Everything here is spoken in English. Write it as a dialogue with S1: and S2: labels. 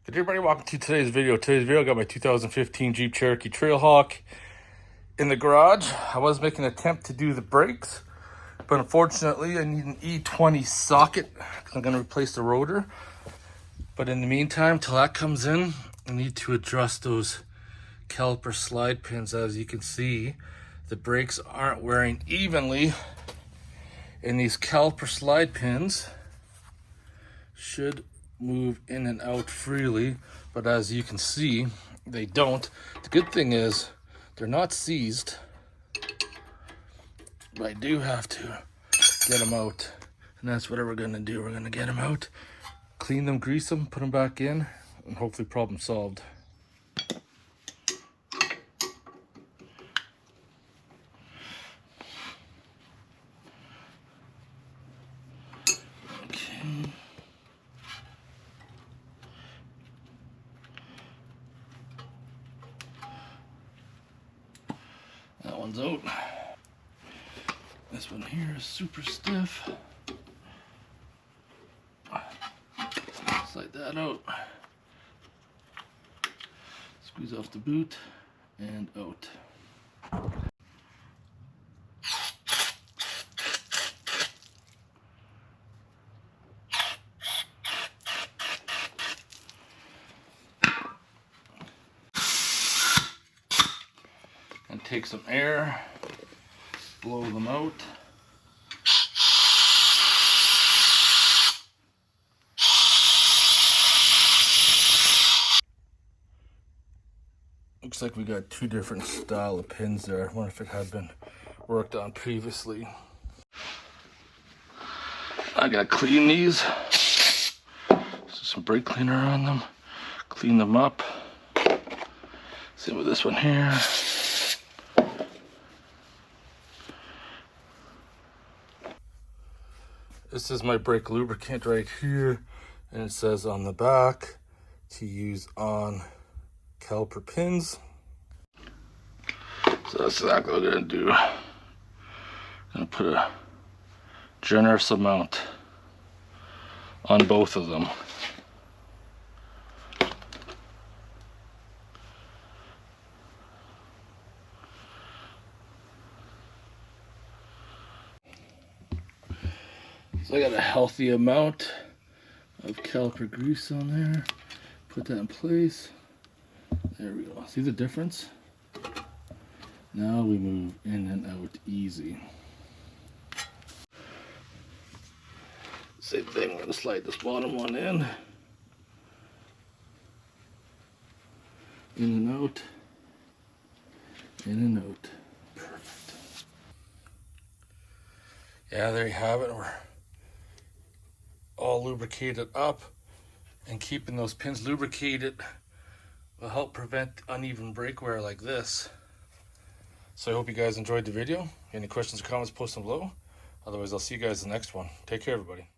S1: Good day, everybody, welcome to today's video. Today's video, I got my 2015 Jeep Cherokee Trailhawk in the garage. I was making an attempt to do the brakes, but unfortunately I need an E20 socket because I'm going to replace the rotor. But in the meantime, till that comes in, I need to adjust those caliper slide pins. As you can see, the brakes aren't wearing evenly, and these caliper slide pins should move in and out freely, but as you can see, they don't. The good thing is they're not seized, but I do have to get them out, and that's what we're gonna do. We're gonna get them out, clean them, grease them, put them back in, and hopefully problem solved. Okay. That one's out. This one here is super stiff. Slide that out. Squeeze off the boot and out. And take some air, blow them out. Looks like we got two different style of pins there. I wonder if it had been worked on previously. I gotta clean these. Some brake cleaner on them. Clean them up. Same with this one here. This is my brake lubricant right here, and it says on the back to use on caliper pins. So that's exactly what I'm gonna do. I'm gonna put a generous amount on both of them. So I got a healthy amount of caliper grease on there. Put that in place. There we go. See the difference? Now we move in and out easy. Same thing, I'm going to slide this bottom one in and out, in and out. Perfect. Yeah, there you have it. We're all lubricated up, and keeping those pins lubricated will help prevent uneven brake wear like this. So I hope you guys enjoyed the video. Any questions or comments, post them below. Otherwise, I'll see you guys in the next one. Take care, everybody.